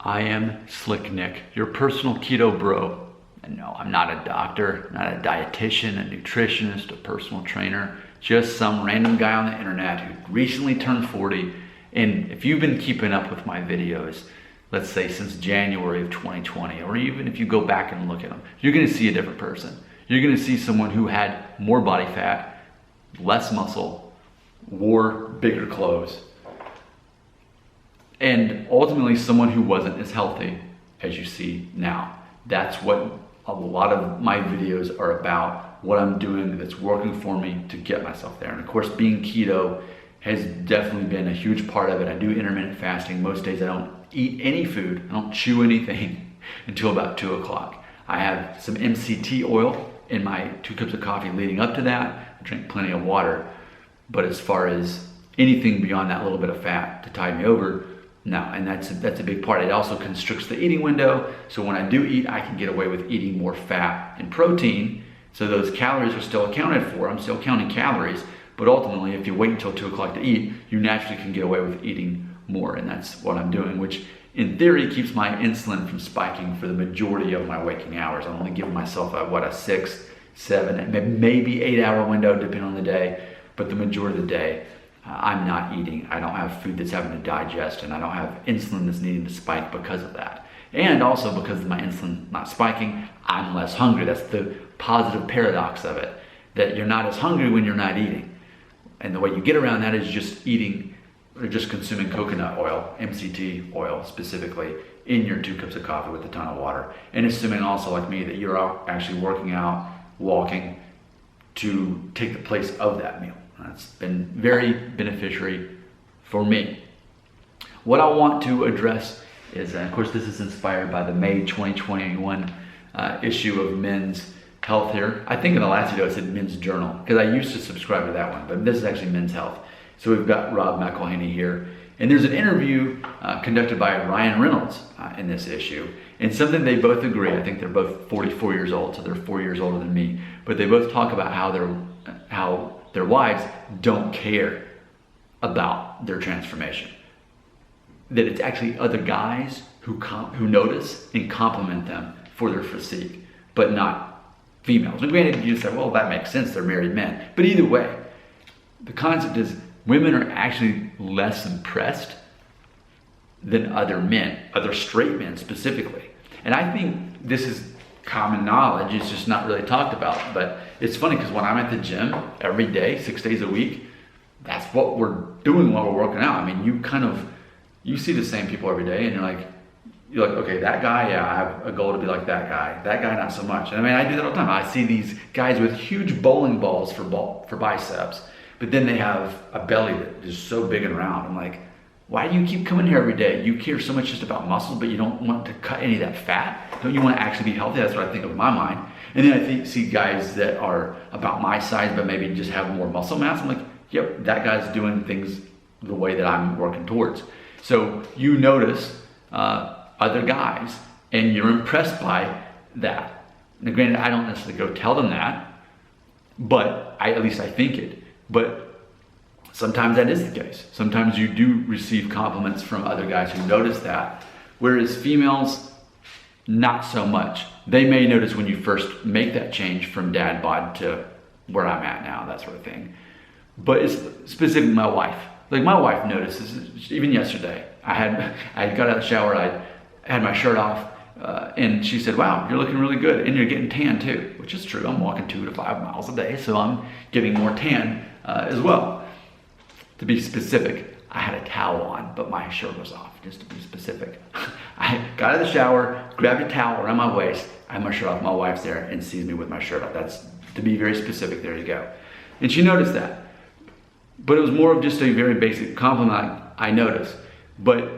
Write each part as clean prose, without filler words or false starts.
I am Slick Nick, your personal keto bro. And no, I'm not a doctor, not a dietitian, a nutritionist, a personal trainer, just some random guy on the internet who recently turned 40. And if you've been keeping up with my videos, let's say since January of 2020, or even if you go back and look at them, you're gonna see a different person. You're gonna see someone who had more body fat, less muscle, wore bigger clothes, and ultimately someone who wasn't as healthy as you see now. That's what a lot of my videos are about, what I'm doing that's working for me to get myself there. And of course, being keto has definitely been a huge part of it. I do intermittent fasting. Most days I don't eat any food, I don't chew anything until about 2 o'clock. I have some MCT oil in my 2 cups of coffee leading up to that. I drink plenty of water. But as far as anything beyond that little bit of fat to tide me over, no, and that's a big part. It also constricts the eating window, so when I do eat, I can get away with eating more fat and protein, so those calories are still accounted for. I'm still counting calories, but ultimately, if you wait until 2 o'clock to eat, you naturally can get away with eating more, and that's what I'm doing, which in theory keeps my insulin from spiking for the majority of my waking hours. I'm only giving myself a 6, 7, maybe 8 hour window, depending on the day, but the majority of the day, I'm not eating. I don't have food that's having to digest, and I don't have insulin that's needing to spike because of that. And also because of my insulin not spiking, I'm less hungry. That's the positive paradox of it, that you're not as hungry when you're not eating. And the way you get around that is just eating or just consuming coconut oil, MCT oil specifically, in your 2 cups of coffee with a ton of water. And assuming also, like me, that you're actually working out, walking to take the place of that meal. That's been very beneficiary for me. What I want to address is, and of course this is inspired by the May 2021 issue of Men's Health here. I think in the last video I said Men's Journal, because I used to subscribe to that one, but this is actually Men's Health. So we've got Rob McElhaney here, and there's an interview conducted by Ryan Reynolds in this issue, and something they both agree. I think they're both 44 years old, so they're 4 years older than me, but they both talk about how their wives don't care about their transformation. That it's actually other guys who notice and compliment them for their physique, but not females. And granted, you say, well, that makes sense, they're married men. But either way, the concept is women are actually less impressed than other men, other straight men specifically. And I think this is common knowledge, it's just not really talked about. But it's funny because when I'm at the gym every day, 6 days a week, that's what we're doing while we're working out. I mean, you see the same people every day, and you're like, okay, that guy, yeah, I have a goal to be like that guy. That guy, not so much. And I mean, I do that all the time. I see these guys with huge bowling balls for biceps, but then they have a belly that is so big and round. I'm like, why do you keep coming here every day? You care so much just about muscles, but you don't want to cut any of that fat? Don't you want to actually be healthy? That's what I think of in my mind. And then I see guys that are about my size, but maybe just have more muscle mass. I'm like, yep, that guy's doing things the way that I'm working towards. So you notice other guys, and you're impressed by that. Now, granted, I don't necessarily go tell them that, but at least I think it. But sometimes that is the case. Sometimes you do receive compliments from other guys who notice that, whereas females, not so much. They may notice when you first make that change from dad bod to where I'm at now, that sort of thing. But it's specifically my wife. Like, my wife notices, even yesterday, I got out of the shower, I had my shirt off, and she said, wow, you're looking really good, and you're getting tan too, which is true. I'm walking 2 to 5 miles a day, so I'm getting more tan as well. To be specific, I had a towel on, but my shirt was off, just to be specific. I got out of the shower, grabbed a towel around my waist, I had my shirt off, my wife's there and sees me with my shirt off. That's, to be very specific, there you go. And she noticed that. But it was more of just a very basic compliment I noticed, but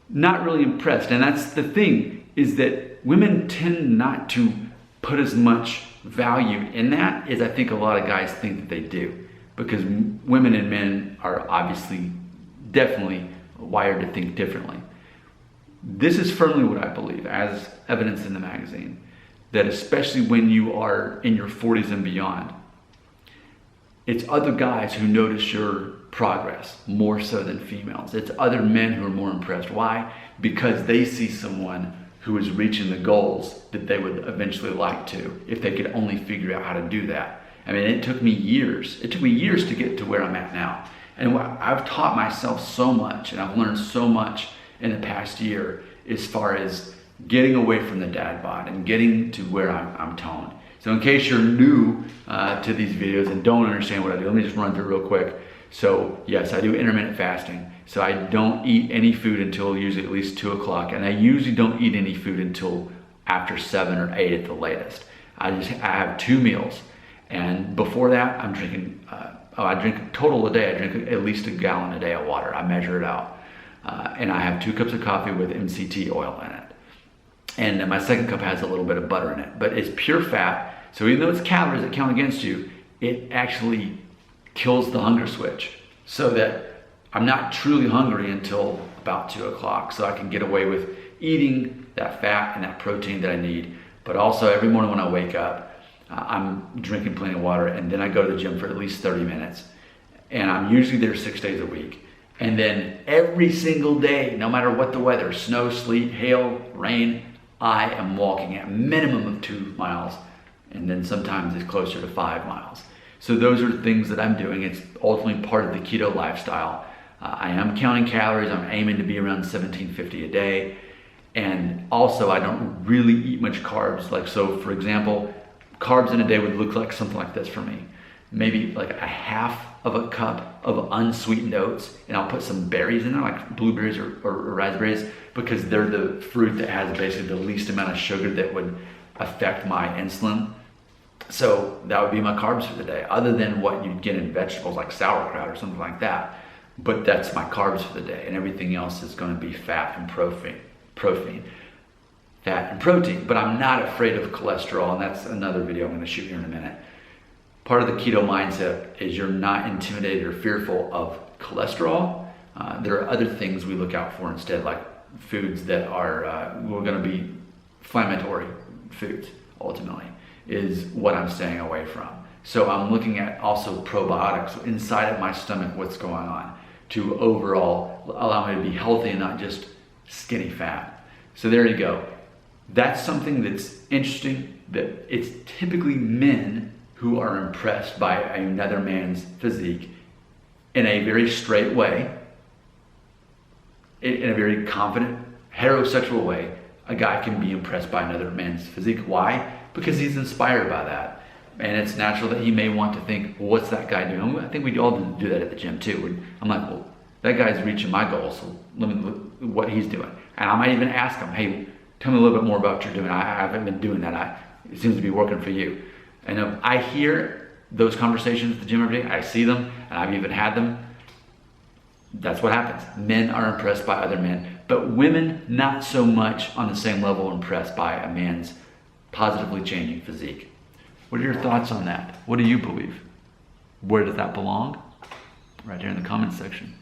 not really impressed. And that's the thing, is that women tend not to put as much value in that as I think a lot of guys think that they do. Because women and men are obviously, definitely wired to think differently. This is firmly what I believe, as evidenced in the magazine, that especially when you are in your 40s and beyond, It's other guys who notice your progress more so than females. It's other men who are more impressed. Why? Because they see someone who is reaching the goals that they would eventually like to, if they could only figure out how to do that. I mean, it took me years. It took me years to get to where I'm at now. And I've taught myself so much, and I've learned so much in the past year as far as getting away from the dad bod and getting to where I'm toned. So in case you're new to these videos and don't understand what I do, let me just run through real quick. So yes, I do intermittent fasting. So I don't eat any food until usually at least 2 o'clock. And I usually don't eat any food until after 7 or 8 at the latest. I have 2 meals. And before that, I'm drinking, I drink total a day. I drink at least a gallon a day of water. I measure it out. And I have 2 cups of coffee with MCT oil in it. And then my second cup has a little bit of butter in it, but it's pure fat. So even though it's calories that count against you, it actually kills the hunger switch so that I'm not truly hungry until about 2 o'clock. So I can get away with eating that fat and that protein that I need. But also every morning when I wake up, I'm drinking plenty of water, and then I go to the gym for at least 30 minutes. And I'm usually there 6 days a week. And then every single day, no matter what the weather, snow, sleet, hail, rain, I am walking at a minimum of 2 miles, and then sometimes it's closer to 5 miles. So those are the things that I'm doing. It's ultimately part of the keto lifestyle. I am counting calories. I'm aiming to be around 1750 a day. And also I don't really eat much carbs. Like, so for example, carbs in a day would look like something like this for me. Maybe like a half of a cup of unsweetened oats, and I'll put some berries in there, like blueberries or raspberries, because they're the fruit that has basically the least amount of sugar that would affect my insulin. So that would be my carbs for the day, other than what you'd get in vegetables like sauerkraut or something like that. But that's my carbs for the day, and everything else is going to be fat and protein. Fat and protein, but I'm not afraid of cholesterol, and that's another video I'm going to shoot here in a minute. Part of the keto mindset is you're not intimidated or fearful of cholesterol. There are other things we look out for instead, like foods that are we're going to be inflammatory foods, ultimately, is what I'm staying away from. So I'm looking at also probiotics inside of my stomach, what's going on, to overall allow me to be healthy and not just skinny fat. So there you go. That's something that's interesting, that it's typically men who are impressed by another man's physique in a very straight way, in a very confident, heterosexual way. A guy can be impressed by another man's physique. Why? Because he's inspired by that. And it's natural that he may want to think, well, what's that guy doing? I think we all do that at the gym too. I'm like, well, that guy's reaching my goals, so let me look what he's doing. And I might even ask him, hey, tell me a little bit more about what you're doing. I haven't been doing that. It seems to be working for you. And I hear those conversations at the gym every day. I see them, and I've even had them. That's what happens. Men are impressed by other men, but women not so much on the same level impressed by a man's positively changing physique. What are your thoughts on that? What do you believe? Where does that belong? Right here in the comments section.